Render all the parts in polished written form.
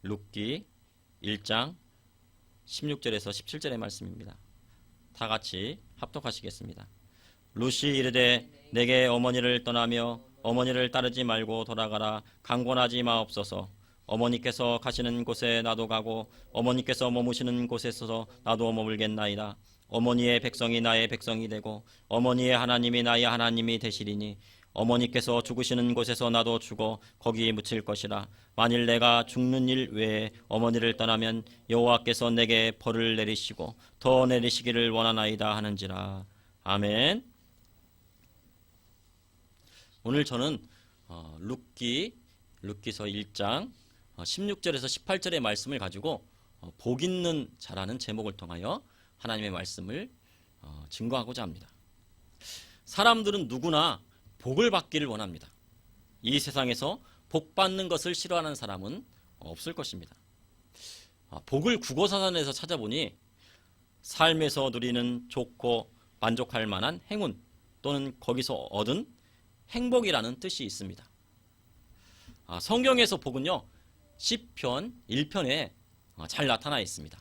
룻기 1장 16절에서 17절의 말씀입니다. 다 같이 합독하시겠습니다. 룻이 이르되 내게 어머니를 떠나며 어머니를 따르지 말고 돌아가라. 강권하지 마옵소서. 어머니께서 가시는 곳에 나도 가고 어머니께서 머무시는 곳에서 나도 머물겠나이다. 어머니의 백성이 나의 백성이 되고 어머니의 하나님이 나의 하나님이 되시리니 어머니께서 죽으시는 곳에서 나도 죽어 거기 묻힐 것이라. 만일 내가 죽는 일 외에 어머니를 떠나면 여호와께서 내게 벌을 내리시고 더 내리시기를 원하나이다 하는지라. 아멘. 오늘 저는 룻기서 1장 16절에서 18절의 말씀을 가지고 복 있는 자라는 제목을 통하여 하나님의 말씀을 증거하고자 합니다. 사람들은 누구나 복을 받기를 원합니다. 이 세상에서 복 받는 것을 싫어하는 사람은 없을 것입니다. 복을 국어사전에서 찾아보니 삶에서 누리는 좋고 만족할 만한 행운 또는 거기서 얻은 행복이라는 뜻이 있습니다. 성경에서 복은요, 시편 1편에 잘 나타나 있습니다.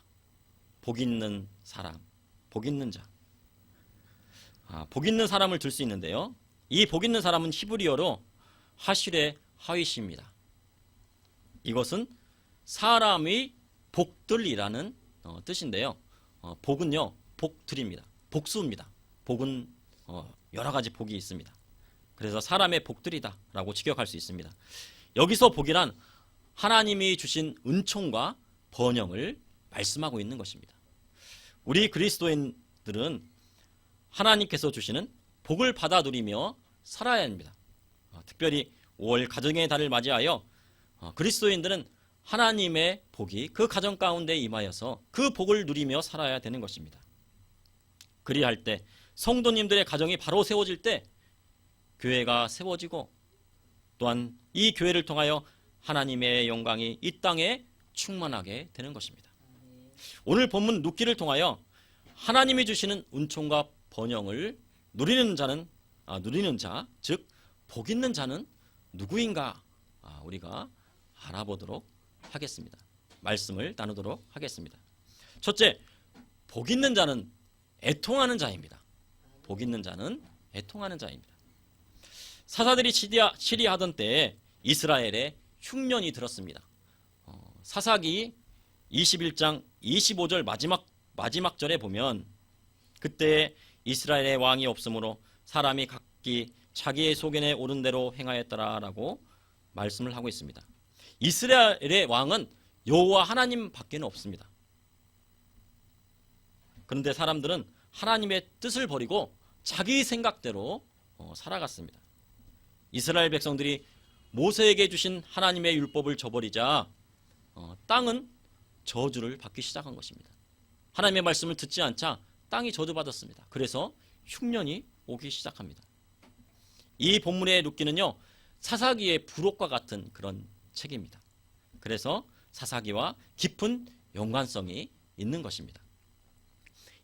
복 있는 사람, 복 있는 자. 복 있는 사람을 들 수 있는데요. 이 복 있는 사람은 히브리어로 하실의 하윗입니다. 이것은 사람의 복들이라는 뜻인데요. 복은요, 복들입니다. 복수입니다. 복은 여러 가지 복이 있습니다. 그래서 사람의 복들이다 라고 직역할 수 있습니다. 여기서 복이란 하나님이 주신 은총과 번영을 말씀하고 있는 것입니다. 우리 그리스도인들은 하나님께서 주시는 복을 받아 누리며 살아야 합니다. 특별히 5월 가정의 달을 맞이하여 그리스도인들은 하나님의 복이 그 가정 가운데 임하여서 그 복을 누리며 살아야 되는 것입니다. 그리할 때 성도님들의 가정이 바로 세워질 때 교회가 세워지고 또한 이 교회를 통하여 하나님의 영광이 이 땅에 충만하게 되는 것입니다. 오늘 본문 룻기를 통하여 하나님이 주시는 은총과 번영을 누리는 자, 즉 복 있는 자는 누구인가 우리가 알아보도록 하겠습니다. 말씀을 나누도록 하겠습니다. 첫째, 복 있는 자는 애통하는 자입니다. 복 있는 자는 애통하는 자입니다. 사사들이 치리하던 때에 이스라엘에 흉년이 들었습니다. 사사기 21장 25절 마지막 절에 보면 그때 이스라엘의 왕이 없으므로 사람이 각기 자기의 소견에 오른 대로 행하였더라라고 말씀을 하고 있습니다. 이스라엘의 왕은 여호와 하나님 밖에는 없습니다. 그런데 사람들은 하나님의 뜻을 버리고 자기 생각대로 살아갔습니다. 이스라엘 백성들이 모세에게 주신 하나님의 율법을 저버리자 땅은 저주를 받기 시작한 것입니다. 하나님의 말씀을 듣지 않자 땅이 저주받았습니다. 그래서 흉년이 오기 시작합니다. 이 본문의 룻기는요, 사사기의 부록과 같은 그런 책입니다. 그래서 사사기와 깊은 연관성이 있는 것입니다.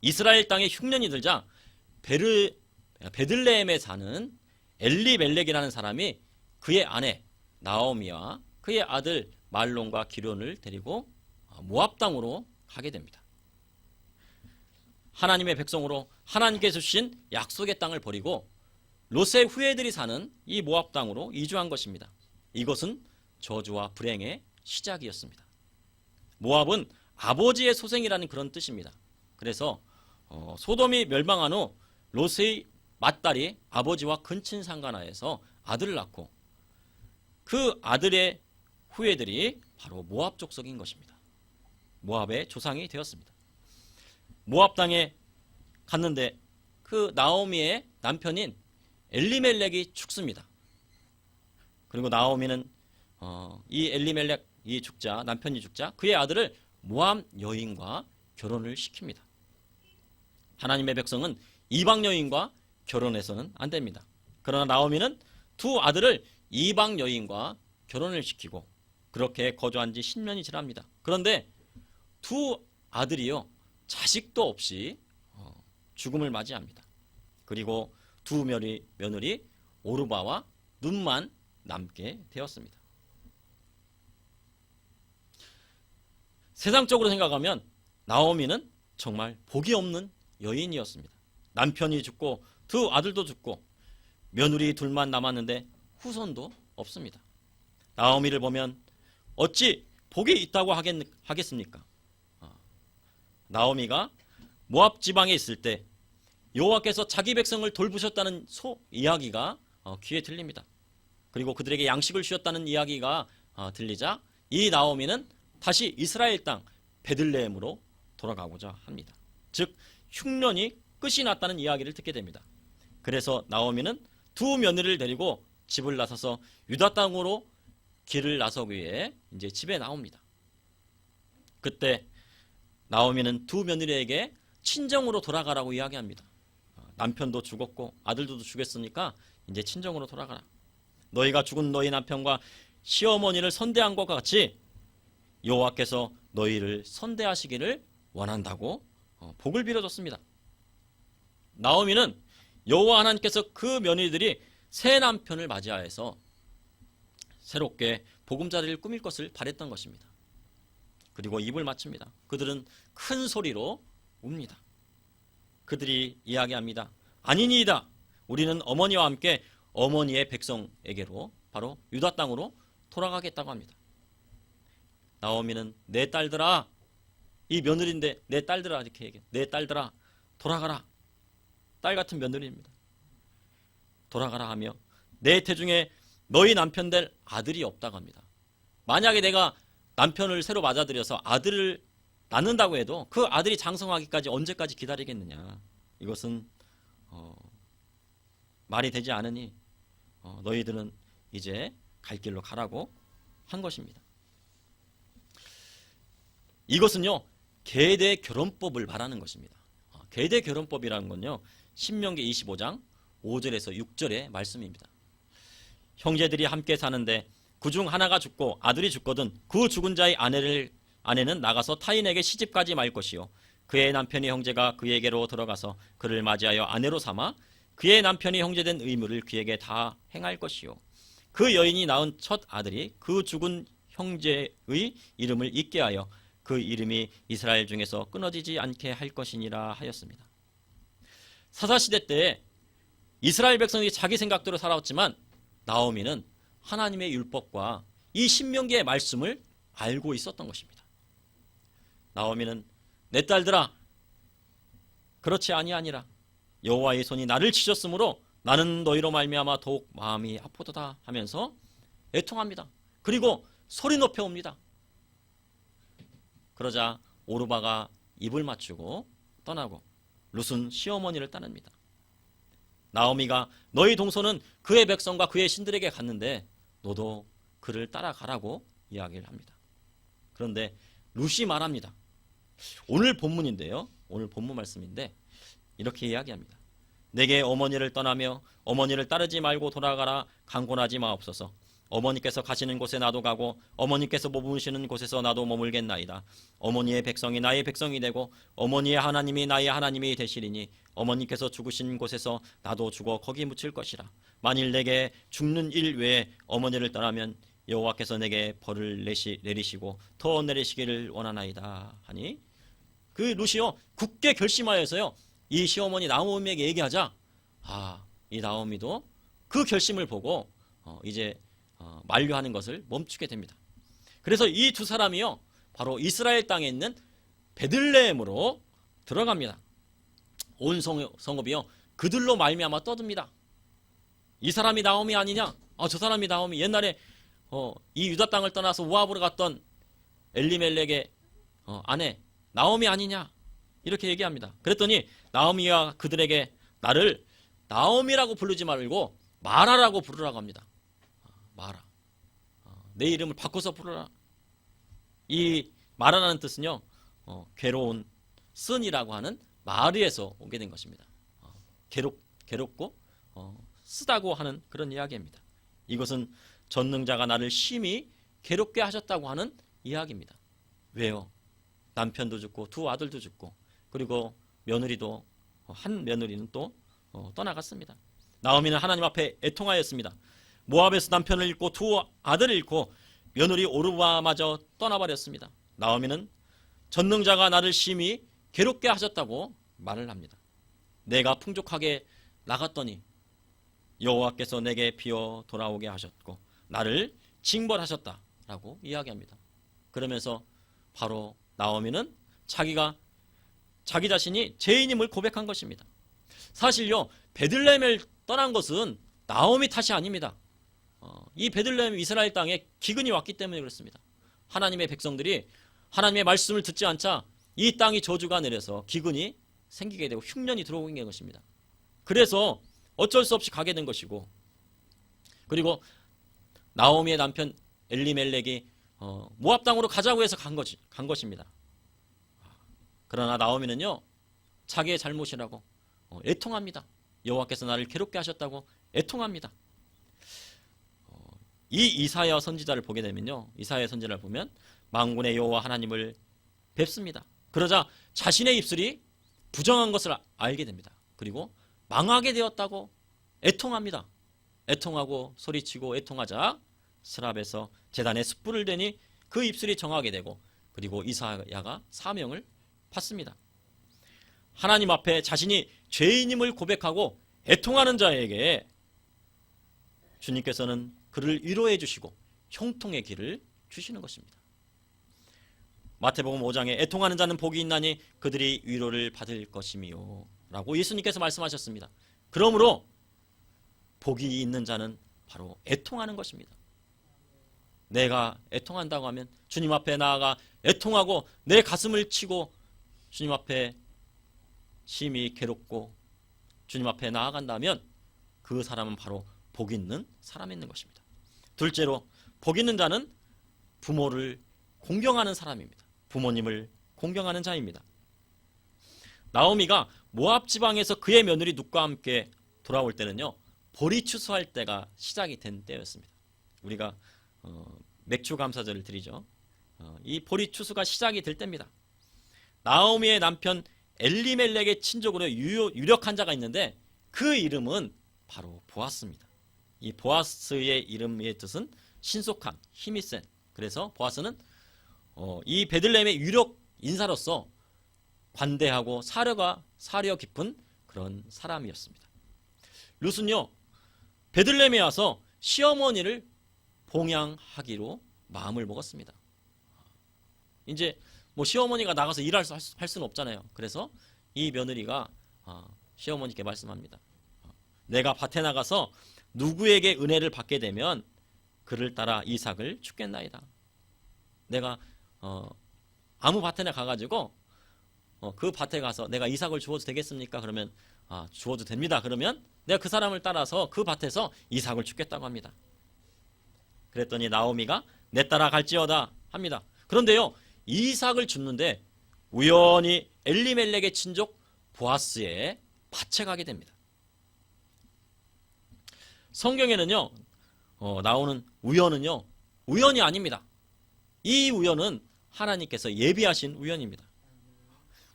이스라엘 땅에 흉년이 들자 베들레헴에 사는 엘리멜렉이라는 사람이 그의 아내 나오미와 그의 아들 말론과 기론을 데리고 모압 땅으로 가게 됩니다. 하나님의 백성으로 하나님께서 주신 약속의 땅을 버리고 롯의 후예들이 사는 이 모압 땅으로 이주한 것입니다. 이것은 저주와 불행의 시작이었습니다. 모압은 아버지의 소생이라는 그런 뜻입니다. 그래서 소돔이 멸망한 후 롯의 맏딸이 아버지와 근친 상간하에서 아들을 낳고 그 아들의 후예들이 바로 모압 족속인 것입니다. 모압의 조상이 되었습니다. 모압 땅에 갔는데 그 나오미의 남편인 엘리멜렉이 죽습니다. 그리고 나오미는 이 엘리멜렉 남편이 죽자 그의 아들을 모압 여인과 결혼을 시킵니다. 하나님의 백성은 이방 여인과 결혼해서는 안 됩니다. 그러나 나오미는 두 아들을 이방 여인과 결혼을 시키고 그렇게 거주한 지 10년이 지납니다. 그런데 두 아들이요, 자식도 없이 죽음을 맞이합니다. 그리고 두 며느리 오르바와 룻만 남게 되었습니다. 세상적으로 생각하면 나오미는 정말 복이 없는 여인이었습니다. 남편이 죽고 두 아들도 죽고 며느리 둘만 남았는데 후손도 없습니다. 나오미를 보면 어찌 복이 있다고 하겠습니까? 나오미가 모압 지방에 있을 때 여호와께서 자기 백성을 돌보셨다는 이야기가 귀에 들립니다. 그리고 그들에게 양식을 주셨다는 이야기가 들리자 이 나오미는 다시 이스라엘 땅 베들레헴으로 돌아가고자 합니다. 즉 흉년이 끝이 났다는 이야기를 듣게 됩니다. 그래서 나오미는 두 며느리를 데리고 집을 나서서 유다 땅으로 길을 나서기 위해 이제 집에 나옵니다. 그때 나오미는 두 며느리에게 친정으로 돌아가라고 이야기합니다. 남편도 죽었고 아들도 죽였으니까 이제 친정으로 돌아가라. 너희가 죽은 너희 남편과 시어머니를 선대한 것과 같이 여호와께서 너희를 선대하시기를 원한다고 복을 빌어줬습니다. 나오미는 여호와 하나님께서 그 며느리들이 새 남편을 맞이하여서 새롭게 보금자리를 꾸밀 것을 바랬던 것입니다. 그리고 입을 맞춥니다. 그들은 큰 소리로 웁니다. 그들이 이야기합니다. 아니니이다. 우리는 어머니와 함께 어머니의 백성에게로 바로 유다 땅으로 돌아가겠다고 합니다. 나오미는 내 딸들아, 이 며느리인데 내 딸들아 이렇게 얘기해. 내 딸들아 돌아가라. 딸 같은 며느리입니다. 돌아가라 하며 내 태중에 너희 남편 될 아들이 없다고 합니다. 만약에 내가 남편을 새로 맞아들여서 아들을 낳는다고 해도 그 아들이 장성하기까지 언제까지 기다리겠느냐. 이것은 말이 되지 않으니 너희들은 이제 갈 길로 가라고 한 것입니다. 이것은요 계대 결혼법을 말하는 것입니다. 계대 결혼법이라는 건요 신명기 25장 5절에서 6절의 말씀입니다. 형제들이 함께 사는데 그중 하나가 죽고 아들이 죽거든 그 죽은 자의 아내는 나가서 타인에게 시집가지 말 것이요 그의 남편의 형제가 그에게로 들어가서 그를 맞이하여 아내로 삼아 그의 남편이 형제된 의무를 그에게 다 행할 것이요 그 여인이 낳은 첫 아들이 그 죽은 형제의 이름을 잊게 하여 그 이름이 이스라엘 중에서 끊어지지 않게 할 것이니라 하였습니다. 사사시대 때 이스라엘 백성이 자기 생각대로 살아왔지만 나오미는 하나님의 율법과 이 신명기의 말씀을 알고 있었던 것입니다. 나오미는 내 딸들아 그렇지 아니하니라 여호와의 손이 나를 치셨으므로 나는 너희로 말미암아 더욱 마음이 아프도다 하면서 애통합니다. 그리고 소리 높여 옵니다. 그러자 오르바가 입을 맞추고 떠나고 룻은 시어머니를 따릅니다. 나오미가 너희 동서는 그의 백성과 그의 신들에게 갔는데 너도 그를 따라가라고 이야기를 합니다. 그런데 룻이 말합니다. 오늘 본문인데요. 오늘 본문 말씀인데 이렇게 이야기합니다. 내게 어머니를 떠나며 어머니를 따르지 말고 돌아가라 강권하지 마옵소서. 어머니께서 가시는 곳에 나도 가고 어머니께서 머무시는 곳에서 나도 머물겠나이다. 어머니의 백성이 나의 백성이 되고 어머니의 하나님이 나의 하나님이 되시리니 어머니께서 죽으신 곳에서 나도 죽어 거기 묻힐 것이라. 만일 내게 죽는 일 외에 어머니를 떠나면 여호와께서 내게 벌을 내리시고 더 내리시기를 원하나이다 하니 그 룻이요 굳게 결심하여서요 이 시어머니 나오미에게 얘기하자 이 나오미도 그 결심을 보고 이제 만류하는 것을 멈추게 됩니다. 그래서 이 두 사람이요 바로 이스라엘 땅에 있는 베들레헴으로 들어갑니다. 온 성읍이요 그들로 말미암아 떠듭니다. 이 사람이 나오미 아니냐? 저 사람이 나오미. 옛날에 이 유다 땅을 떠나서 모압으로 갔던 엘리멜렉의 아내 나오미 아니냐? 이렇게 얘기합니다. 그랬더니 나오미가 그들에게 나를 나오미라고 부르지 말고 마라라고 부르라고 합니다. 마라. 내 이름을 바꿔서 부르라. 이 마라라는 뜻은요 괴로운 쓴이라고 하는 마르에서 오게 된 것입니다. 괴롭고 쓰다고 하는 그런 이야기입니다. 이것은 전능자가 나를 심히 괴롭게 하셨다고 하는 이야기입니다. 왜요? 남편도 죽고 두 아들도 죽고 그리고 며느리도 한 며느리는 또 떠나갔습니다. 나오미는 하나님 앞에 애통하였습니다. 모압에서 남편을 잃고 두 아들을 잃고 며느리 오르바마저 떠나버렸습니다. 나오미는 전능자가 나를 심히 괴롭게 하셨다고 말을 합니다. 내가 풍족하게 나갔더니 여호와께서 내게 비어 돌아오게 하셨고 나를 징벌하셨다라고 이야기합니다. 그러면서 바로 나오미는 자기 자신이 죄인임을 고백한 것입니다. 사실요, 베들레헴을 떠난 것은 나오미 탓이 아닙니다. 이 베들레헴 이스라엘 땅에 기근이 왔기 때문에 그렇습니다. 하나님의 백성들이 하나님의 말씀을 듣지 않자 이 땅이 저주가 내려서 기근이 생기게 되고 흉년이 들어오게 된 것입니다. 그래서 어쩔 수 없이 가게 된 것이고, 그리고 나오미의 남편 엘리멜렉이 모압 땅으로 가자고 해서 간 것입니다. 그러나 나오미는요, 자기의 잘못이라고 애통합니다. 여호와께서 나를 괴롭게 하셨다고 애통합니다. 이 이사야 선지자를 보게 되면요, 이사야 선지자를 보면 만군의 여호와 하나님을 뵙습니다. 그러자 자신의 입술이 부정한 것을 알게 됩니다. 그리고 망하게 되었다고 애통합니다. 애통하고 소리치고 애통하자 스랍에서 제단에 숯불을 대니 그 입술이 정하게 되고, 그리고 이사야가 사명을 받습니다. 하나님 앞에 자신이 죄인임을 고백하고 애통하는 자에게 주님께서는 그를 위로해 주시고 형통의 길을 주시는 것입니다. 마태복음 5장에 애통하는 자는 복이 있나니 그들이 위로를 받을 것이미요 라고 예수님께서 말씀하셨습니다. 그러므로 복이 있는 자는 바로 애통하는 것입니다. 내가 애통한다고 하면 주님 앞에 나아가 애통하고 내 가슴을 치고 주님 앞에 심히 괴롭고 주님 앞에 나아간다면 그 사람은 바로 복 있는 사람이 있는 것입니다. 둘째로, 복 있는 자는 부모를 공경하는 사람입니다. 부모님을 공경하는 자입니다. 나오미가 모압 지방에서 그의 며느리 룻과 함께 돌아올 때는요, 보리 추수할 때가 시작이 된 때였습니다. 우리가 맥주 감사절을 드리죠. 이 보리 추수가 시작이 될 때입니다. 나오미의 남편 엘리멜렉의 친족으로 유력한 자가 있는데 그 이름은 바로 보아스입니다. 이 보아스의 이름의 뜻은 신속한, 힘이 센. 그래서 보아스는 이 베들레헴의 유력 인사로서 관대하고 사려 깊은 그런 사람이었습니다. 룻은요, 베들레헴에 와서 시어머니를 봉양하기로 마음을 먹었습니다. 이제 뭐 시어머니가 나가서 일할 수는 없잖아요. 그래서 이 며느리가 시어머니께 말씀합니다. 내가 밭에 나가서 누구에게 은혜를 받게 되면 그를 따라 이삭을 죽겠나이다. 내가 아무 밭에나 가가지고 그 밭에 가서 내가 이삭을 주어도 되겠습니까? 그러면 주어도 됩니다. 그러면 내가 그 사람을 따라서 그 밭에서 이삭을 죽겠다고 합니다. 그랬더니 나오미가 내 따라 갈지어다 합니다. 그런데요, 이삭을 줍는데 우연히 엘리멜렉의 친족 보아스의 밭에 가게 됩니다. 성경에는요, 나오는 우연은요, 우연이 아닙니다. 이 우연은 하나님께서 예비하신 우연입니다.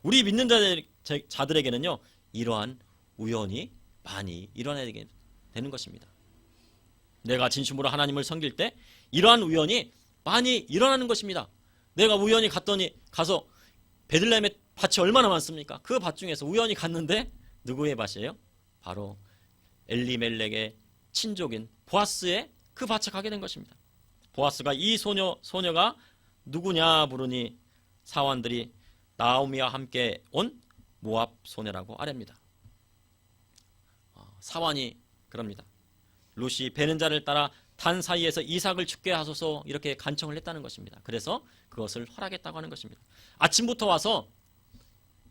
우리 믿는 자들에게는요, 이러한 우연이 많이 일어나게 되는 것입니다. 내가 진심으로 하나님을 섬길 때 이러한 우연이 많이 일어나는 것입니다. 내가 우연히 가서 베들레헴의 밭이 얼마나 많습니까? 그 밭 중에서 우연히 갔는데 누구의 밭이에요? 바로 엘리멜렉의 친족인 보아스의 그 밭에 가게 된 것입니다. 보아스가 이 소녀가 누구냐 부르니 사환들이 나오미와 함께 온 모압 소녀라고 아뢰입니다. 사환이 그럽니다. 룻이 베는 자를 따라 단 사이에서 이삭을 죽게 하소서 이렇게 간청을 했다는 것입니다. 그래서 그것을 허락했다고 하는 것입니다. 아침부터 와서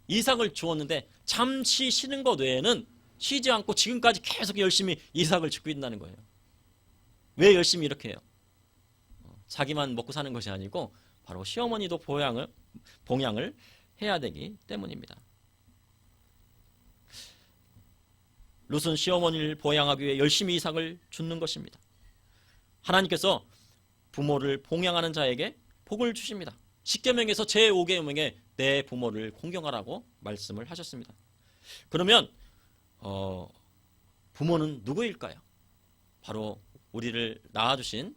이삭을 주었는데 잠시 쉬는 것 외에는 쉬지 않고 지금까지 계속 열심히 이삭을 죽고 있다는 거예요. 왜 열심히 이렇게 해요? 자기만 먹고 사는 것이 아니고 바로 시어머니도 봉양을 해야 되기 때문입니다. 룻은 시어머니를 봉양하기 위해 열심히 이삭을 줍는 것입니다. 하나님께서 부모를 봉양하는 자에게 복을 주십니다. 십계명에서 제5계명에 내 부모를 공경하라고 말씀을 하셨습니다. 그러면 부모는 누구일까요? 바로 우리를 낳아주신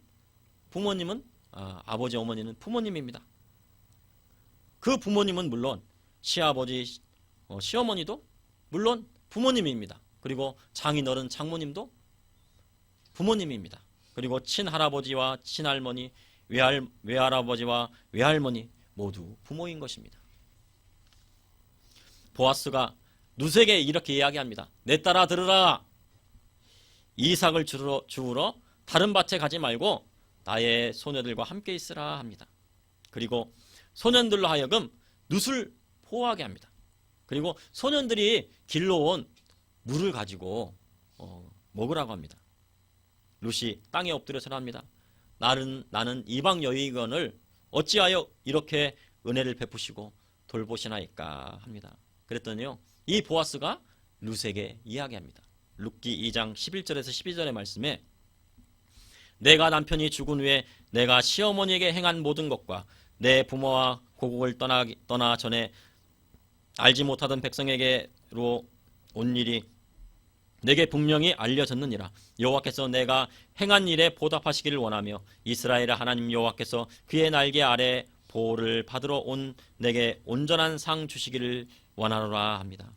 부모님은 아버지 어머니는 부모님입니다. 그 부모님은 물론 시아버지, 시어머니도 물론 부모님입니다. 그리고 장인어른, 장모님도 부모님입니다. 그리고 친할아버지와 친할머니, 외할아버지와 외할머니 모두 부모인 것입니다. 보아스가 룻에게 이렇게 이야기합니다. 내 딸아 들으라. 이삭을 주우러 다른 밭에 가지 말고 나의 소녀들과 함께 있으라 합니다. 그리고 소년들로 하여금 룻을 보호하게 합니다. 그리고 소년들이 길러온 물을 가지고 먹으라고 합니다. 룻이 땅에 엎드려 절합니다. 나는 이방 여인을 어찌하여 이렇게 은혜를 베푸시고 돌보시나이까 합니다. 그랬더니요, 이 보아스가 룻에게 이야기합니다. 룻기 2장 11절에서 12절의 말씀에 내가 남편이 죽은 후에 내가 시어머니에게 행한 모든 것과 내 부모와 고국을 떠나 전에 알지 못하던 백성에게로 온 일이 내게 분명히 알려졌느니라. 여호와께서 내가 행한 일에 보답하시기를 원하며 이스라엘의 하나님 여호와께서 그의 날개 아래 보호를 받으러 온 내게 온전한 상 주시기를 원하노라 합니다.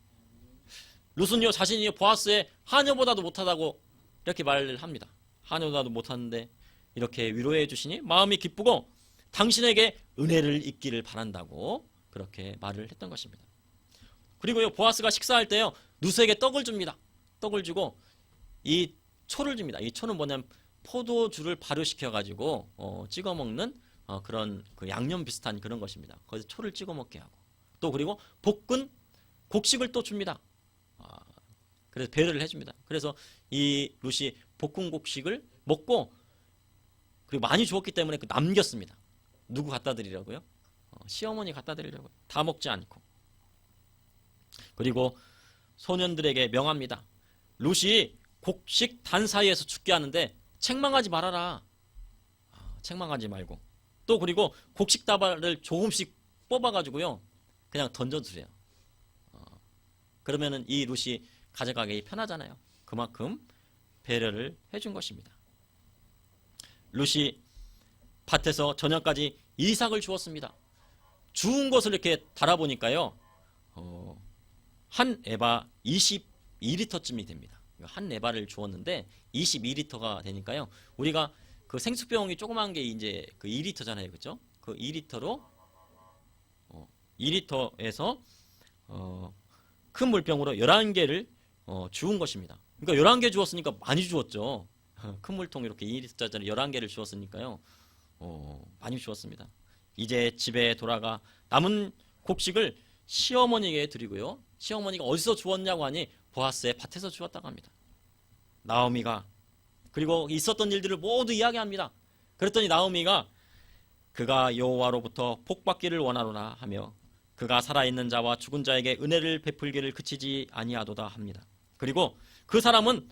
룻은요, 자신이 보아스의 하녀보다도 못하다고 이렇게 말을 합니다. 하녀보다도 못하는데 이렇게 위로해 주시니 마음이 기쁘고 당신에게 은혜를 입기를 바란다고 그렇게 말을 했던 것입니다. 그리고요, 보아스가 식사할 때요, 룻에게 떡을 줍니다. 떡을 주고 이 초를 줍니다. 이 초는 뭐냐면 포도주를 발효시켜 가지고 찍어 먹는 그런 그 양념 비슷한 그런 것입니다. 거기서 초를 찍어 먹게 하고 또 그리고 볶은 곡식을 또 줍니다. 그래서 배려를 해줍니다. 그래서 이 룻이 볶은 곡식을 먹고 그리고 많이 주었기 때문에 남겼습니다. 누구 갖다 드리려고요? 시어머니 갖다 드리려고요. 다 먹지 않고. 그리고 소년들에게 명합니다. 룻이 곡식 단 사이에서 죽게 하는데 책망하지 말아라. 책망하지 말고. 또 그리고 곡식 다발을 조금씩 뽑아가지고요, 그냥 던져주세요. 그러면은 이 룻이 가져가기 편하잖아요. 그만큼 배려를 해준 것입니다. 룻이 밭에서 저녁까지 이삭을 주었습니다. 주운 것을 이렇게 달아보니까요, 한 에바 22리터쯤이 됩니다. 한 에바를 주었는데 22리터가 되니까요, 우리가 그 생수병이 조그만 게 이제 그 2리터잖아요, 그렇죠? 그 2리터로 2리터에서 큰 물병으로 11개를 주운 것입니다. 그러니까 11개 주었으니까 많이 주었죠. 큰 물통 이렇게 2리터짜리 11개를 주었으니까요, 많이 주었습니다. 이제 집에 돌아가 남은 곡식을 시어머니에게 드리고요, 시어머니가 어디서 주었냐고 하니 보아스의 밭에서 주었다고 합니다. 나오미가 그리고 있었던 일들을 모두 이야기합니다. 그랬더니 나오미가 그가 여호와로부터 복받기를 원하노라 하며 그가 살아있는 자와 죽은 자에게 은혜를 베풀기를 그치지 아니하도다 합니다. 그리고 그 사람은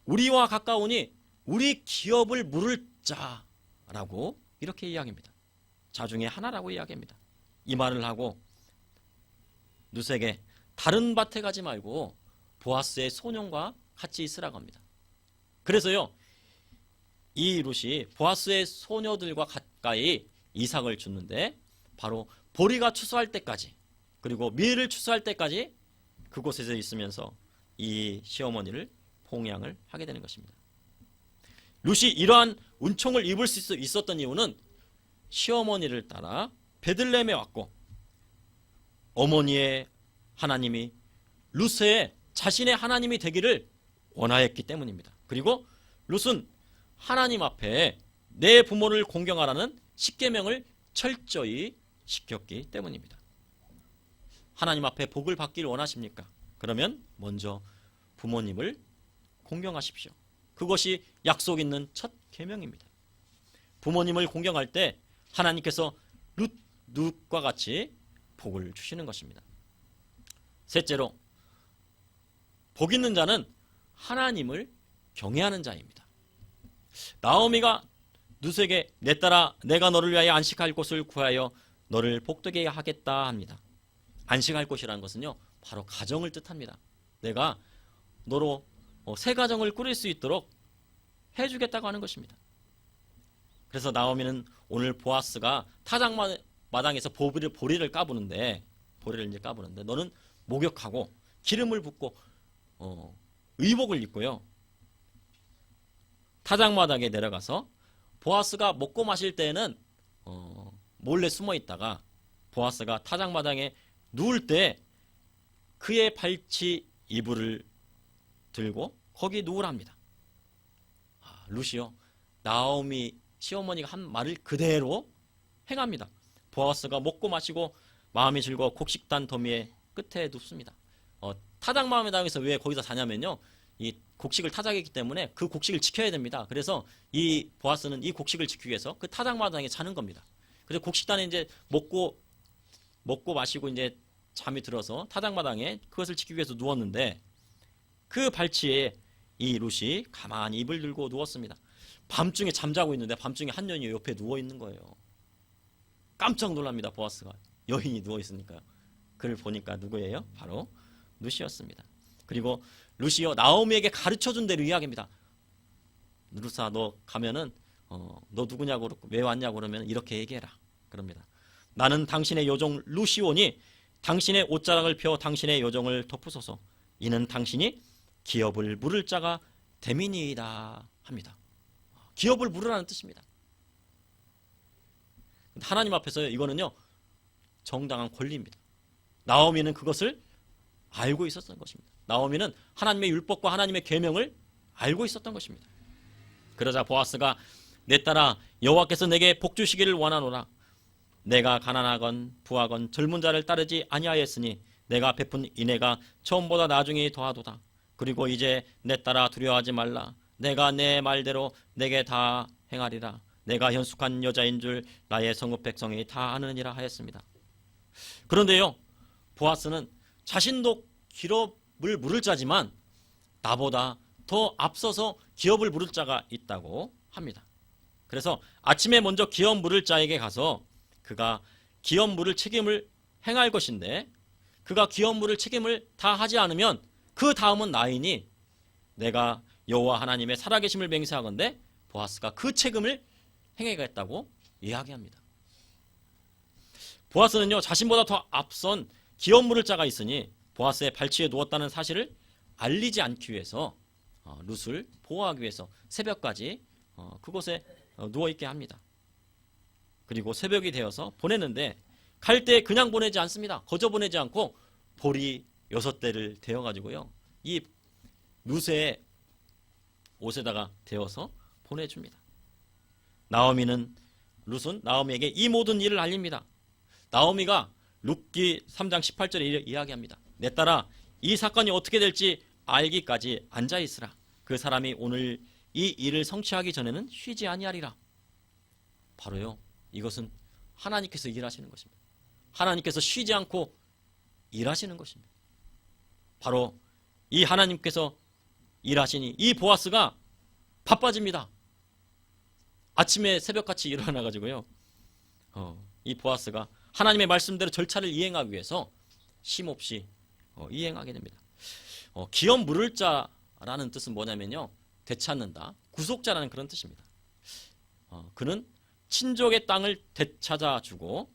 우리와 가까우니 우리 기업을 물을 자라고 이렇게 이야기합니다. 자 중에 하나라고 이야기합니다. 이 말을 하고 룻에게 다른 밭에 가지 말고 보아스의 소년과 같이 있으라고 합니다. 그래서요, 이 룻이 보아스의 소녀들과 가까이 이삭을 줬는데 바로 보리가 추수할 때까지 그리고 밀을 추수할 때까지 그곳에서 있으면서 이 시어머니를 봉양을 하게 되는 것입니다. 룻이 이러한 은총을 입을 수 있었던 이유는 시어머니를 따라 베들레헴에 왔고 어머니의 하나님이 룻의 자신의 하나님이 되기를 원하였기 때문입니다. 그리고 룻은 하나님 앞에 내 부모를 공경하라는 십계명을 철저히 지켰기 때문입니다. 하나님 앞에 복을 받기를 원하십니까? 그러면 먼저 부모님을 공경하십시오. 그것이 약속 있는 첫 계명입니다. 부모님을 공경할 때 하나님께서 룻과 같이 복을 주시는 것입니다. 셋째로, 복 있는 자는 하나님을 경외하는 자입니다. 나오미가 룻에게 내 딸아 내가 너를 위하여 안식할 곳을 구하여 너를 복되게 하겠다 합니다. 안식할 곳이라는 것은요, 바로 가정을 뜻합니다. 내가 너로 새 가정을 꾸릴 수 있도록 해주겠다고 하는 것입니다. 그래서 나오미는 오늘 보아스가 타작만 마당에서 보리를 까부는데 너는 목욕하고 기름을 붓고 의복을 입고요. 타작마당에 내려가서 보아스가 먹고 마실 때에는 몰래 숨어 있다가 보아스가 타작마당에 누울 때 그의 발치 이불을 들고 거기 누우랍니다. 룻이요, 나오미 시어머니가 한 말을 그대로 행합니다. 보아스가 먹고 마시고 마음이 즐거워 곡식단 더미의 끝에 눕습니다. 타작마당에서 왜 거기서 자냐면요, 이 곡식을 타작했기 때문에 그 곡식을 지켜야 됩니다. 그래서 이 보아스는 이 곡식을 지키기 위해서 그 타작마당에 자는 겁니다. 그래서 곡식단에 이제 먹고 마시고 이제 잠이 들어서 타작마당에 그것을 지키기 위해서 누웠는데 그 발치에 이 룻이 가만히 입을 들고 누웠습니다. 밤중에 잠자고 있는데 밤중에 한 여인이 옆에 누워 있는 거예요. 깜짝 놀랍니다. 보아스가 여인이 누워 있으니까요. 그를 보니까 누구예요? 바로 룻이었습니다. 그리고 룻이요, 나오미에게 가르쳐준 대로 이야기합니다. 룻아, 너 가면은 너 누구냐고 그러고 왜 왔냐고 그러면 이렇게 얘기해라. 그럽니다. 나는 당신의 요종 룻이오니 당신의 옷자락을 펴 당신의 요종을 덮으소서. 이는 당신이 기업을 물을 자가 됨이니이다 합니다. 기업을 물으라는 뜻입니다. 하나님 앞에서 이거는요, 정당한 권리입니다. 나오미는 그것을 알고 있었던 것입니다. 나오미는 하나님의 율법과 하나님의 계명을 알고 있었던 것입니다. 그러자 보아스가 내 딸아, 여호와께서 내게 복 주시기를 원하노라. 내가 가난하건 부하건 젊은 자를 따르지 아니하였으니 내가 베푼 인애가 처음보다 나중에 더하도다. 그리고 이제 내 딸아, 두려워하지 말라. 내가 내 말대로 내게 다 행하리라. 내가 현숙한 여자인 줄 나의 성읍 백성이 다 아느니라 하였습니다. 그런데요, 보아스는 자신도 기업을 물을 자지만 나보다 더 앞서서 기업을 물을 자가 있다고 합니다. 그래서 아침에 먼저 기업 물을 자에게 가서 그가 기업 물을 책임을 행할 것인데 그가 기업 물을 책임을 다 하지 않으면 그 다음은 나이니 내가 여호와 하나님의 살아계심을 맹세하건대 보아스가 그 책임을 행해야겠다고 이야기합니다. 보아스는요, 자신보다 더 앞선 기업 물을 자가 있으니 보아스의 발치에 누웠다는 사실을 알리지 않기 위해서 룻을 보호하기 위해서 새벽까지 그곳에 누워있게 합니다. 그리고 새벽이 되어서 보내는데 갈 때 그냥 보내지 않습니다. 거저 보내지 않고 보리 6대를 데워가지고요, 이 룻의 옷에다가 데워서 보내줍니다. 룻은 나오미에게 이 모든 일을 알립니다. 나오미가 룻기 3장 18절에 이야기합니다. 내 딸아, 이 사건이 어떻게 될지 알기까지 앉아있으라. 그 사람이 오늘 이 일을 성취하기 전에는 쉬지 아니하리라. 바로요, 이것은 하나님께서 일하시는 것입니다. 하나님께서 쉬지 않고 일하시는 것입니다. 바로 이 하나님께서 일하시니 이 보아스가 바빠집니다. 아침에 새벽같이 일어나가지고요, 이 보아스가 하나님의 말씀대로 절차를 이행하기 위해서 쉼없이 이행하게 됩니다. 기업 물을 자라는 뜻은 뭐냐면요, 되찾는다, 구속자라는 그런 뜻입니다. 그는 친족의 땅을 되찾아주고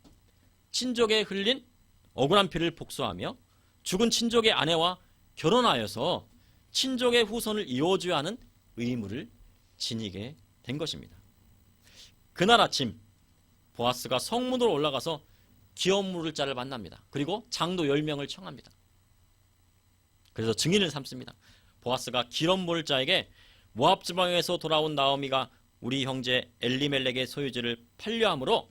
친족에 흘린 억울한 피를 복수하며 죽은 친족의 아내와 결혼하여서 친족의 후손을 이어줘야 하는 의무를 지니게 된 것입니다. 그날 아침 보아스가 성문으로 올라가서 기업 물을 자를 만납니다. 그리고 장도 10명을 청합니다. 그래서 증인을 삼습니다. 보아스가 기업 물을 자에게 모압 지방에서 돌아온 나오미가 우리 형제 엘리멜렉의 소유지를 팔려함으로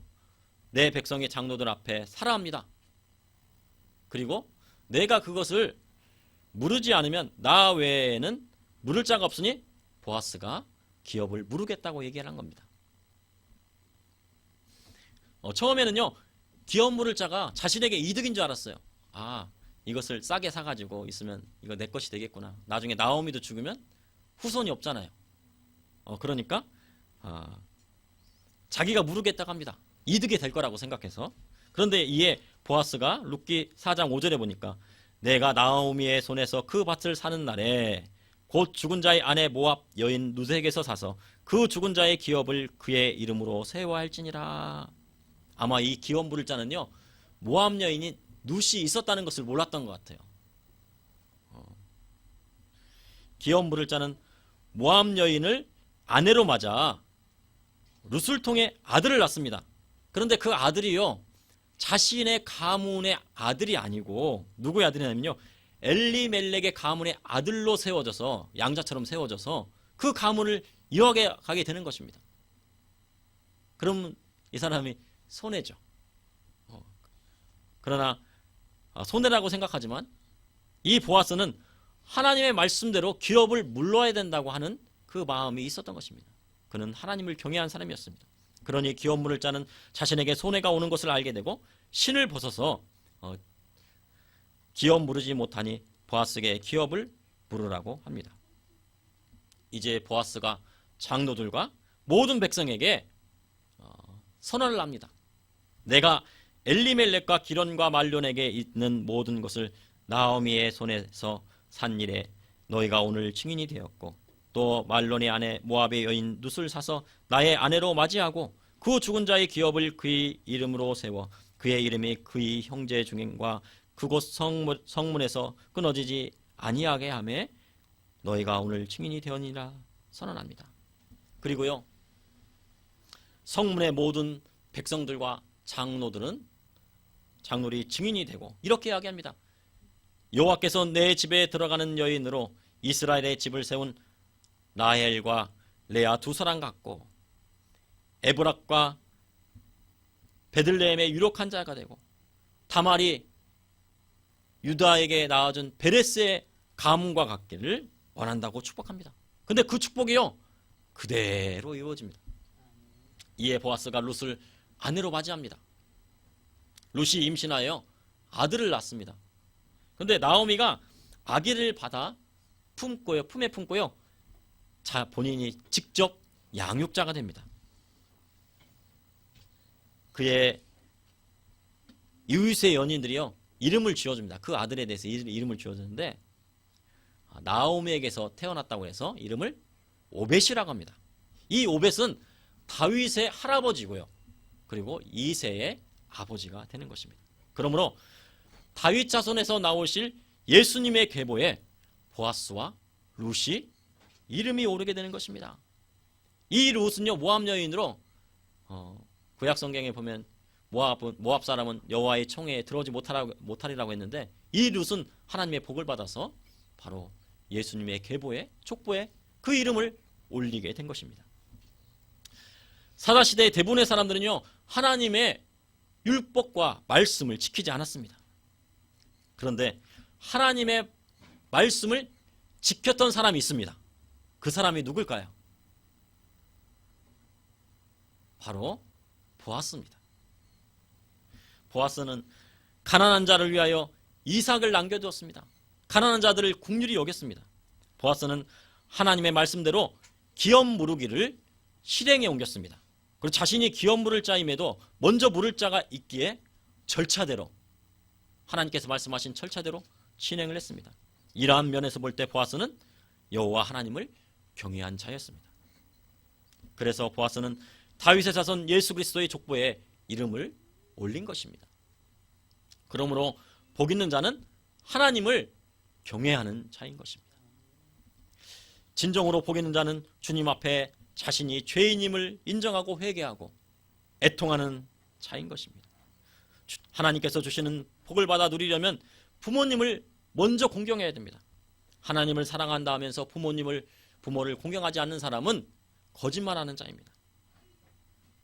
내 백성의 장로들 앞에 살아합니다. 그리고 내가 그것을 물으지 않으면 나 외에는 물을 자가 없으니 보아스가 기업을 물으겠다고 얘기를 한 겁니다. 처음에는요, 기업 물을 자가 자신에게 이득인 줄 알았어요. 이것을 싸게 사가지고 있으면 이거 내 것이 되겠구나. 나중에 나오미도 죽으면 후손이 없잖아요. 그러니까 자기가 물으겠다고 합니다. 이득이 될 거라고 생각해서. 그런데 이에 보아스가 룻기 4장 5절에 보니까 내가 나오미의 손에서 그 밭을 사는 날에 곧 죽은 자의 아내 모압 여인 룻에게서 사서 그 죽은 자의 기업을 그의 이름으로 세워할지니라. 아마 이 기업 물을 자는요, 모압 여인인 룻이 있었다는 것을 몰랐던 것 같아요. 기업 물을 자는 모압 여인을 아내로 맞아 룻을 통해 아들을 낳습니다. 그런데 그 아들이요, 자신의 가문의 아들이 아니고 누구의 아들이냐면요, 엘리멜렉의 가문의 아들로 세워져서, 양자처럼 세워져서 그 가문을 이어가게 가게 되는 것입니다. 그럼 이 사람이 손해죠. 그러나 손해라고 생각하지만 이 보아스는 하나님의 말씀대로 기업을 물러야 된다고 하는 그 마음이 있었던 것입니다. 그는 하나님을 경외한 사람이었습니다. 그러니 기업 물을 자는 자신에게 손해가 오는 것을 알게 되고 신을 벗어서 기업 물으지 못하니 보아스에게 기업을 물으라고 합니다. 이제 보아스가 장로들과 모든 백성에게 선언을 합니다. 내가 엘리멜렉과 기련과 말론에게 있는 모든 것을 나오미의 손에서 산 일에 너희가 오늘 증인이 되었고, 또 말론의 아내 모압의 여인 룻을 사서 나의 아내로 맞이하고 그 죽은 자의 기업을 그의 이름으로 세워 그의 이름이 그의 형제 중행과 그곳 성문에서 끊어지지 아니하게 하매 너희가 오늘 증인이 되었니라 선언합니다. 그리고요, 성문의 모든 백성들과 장로들이 증인이 되고 이렇게 이야기합니다. 여호와께서 내 집에 들어가는 여인으로 이스라엘의 집을 세운 라헬과 레아 두 사람 같고 에브락과 베들레헴의 유력한 자가 되고 다말이 유다에게 낳아준 베레스의 가문과 같기를 원한다고 축복합니다. 근데 그 축복이요, 그대로 이루어집니다. 이에 보아스가 룻을 아내로 맞이합니다. 룻이 임신하여 아들을 낳습니다. 근데 나오미가 아기를 받아 품에 품고요, 본인이 직접 양육자가 됩니다. 그의 이웃의 연인들이요, 이름을 지어줍니다. 그 아들에 대해서 이름을 지어주는데 나오미에게서 태어났다고 해서 이름을 오벳이라고 합니다. 이 오벳은 다윗의 할아버지고요, 그리고 이새의 아버지가 되는 것입니다. 그러므로 다윗 자손에서 나오실 예수님의 계보에 보아스와 룻이 이름이 오르게 되는 것입니다. 이 룻은요, 모압 여인으로 구약 성경에 보면 모압 사람은 여호와의 총회에 들어오지 못하리라고 했는데, 이 룻은 하나님의 복을 받아서 바로 예수님의 계보에, 족보에 그 이름을 올리게 된 것입니다. 사사시대의 대부분의 사람들은요, 하나님의 율법과 말씀을 지키지 않았습니다. 그런데 하나님의 말씀을 지켰던 사람이 있습니다. 그 사람이 누굴까요? 바로 보아스입니다. 보아스는 가난한 자를 위하여 이삭을 남겨두었습니다. 가난한 자들을 긍휼히 여겼습니다. 보아스는 하나님의 말씀대로 기업 무르기를 실행에 옮겼습니다. 그리고 자신이 기업 물을 자임에도 먼저 물을 자가 있기에 절차대로, 하나님께서 말씀하신 절차대로 진행을 했습니다. 이러한 면에서 볼 때 보아스는 여호와 하나님을 경외한 자였습니다. 그래서 보아스는 다윗의 자손 예수 그리스도의 족보에 이름을 올린 것입니다. 그러므로 복 있는 자는 하나님을 경외하는 자인 것입니다. 진정으로 복 있는 자는 주님 앞에 자신이 죄인임을 인정하고 회개하고 애통하는 자인 것입니다. 하나님께서 주시는 복을 받아 누리려면 부모님을 먼저 공경해야 됩니다. 하나님을 사랑한다 하면서 부모를 공경하지 않는 사람은 거짓말하는 자입니다.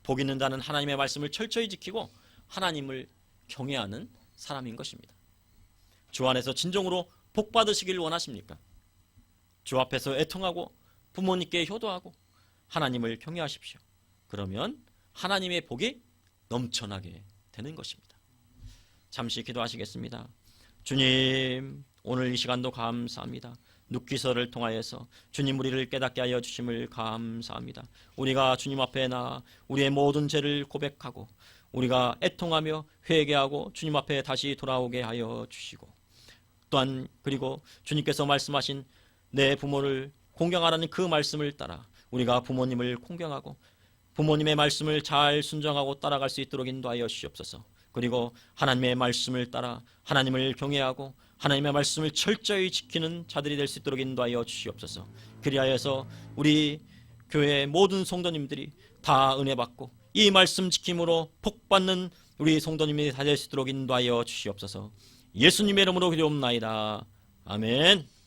복 있는 자는 하나님의 말씀을 철저히 지키고 하나님을 경외하는 사람인 것입니다. 주 안에서 진정으로 복 받으시길 원하십니까? 주 앞에서 애통하고 부모님께 효도하고 하나님을 경외하십시오. 그러면 하나님의 복이 넘쳐나게 되는 것입니다. 잠시 기도하시겠습니다. 주님, 오늘 이 시간도 감사합니다. 눕기서를 통하여서 주님 우리를 깨닫게 하여 주심을 감사합니다. 우리가 주님 앞에 나아 우리의 모든 죄를 고백하고 우리가 애통하며 회개하고 주님 앞에 다시 돌아오게 하여 주시고, 또한 그리고 주님께서 말씀하신 내 부모를 공경하라는 그 말씀을 따라 우리가 부모님을 공경하고 부모님의 말씀을 잘 순종하고 따라갈 수 있도록 인도하여 주시옵소서. 그리고 하나님의 말씀을 따라 하나님을 경외하고 하나님의 말씀을 철저히 지키는 자들이 될 수 있도록 인도하여 주시옵소서. 그리하여서 우리 교회의 모든 성도님들이 다 은혜 받고 이 말씀 지킴으로 복받는 우리 성도님이 다 될 수 있도록 인도하여 주시옵소서. 예수님의 이름으로 기도옵나이다. 아멘.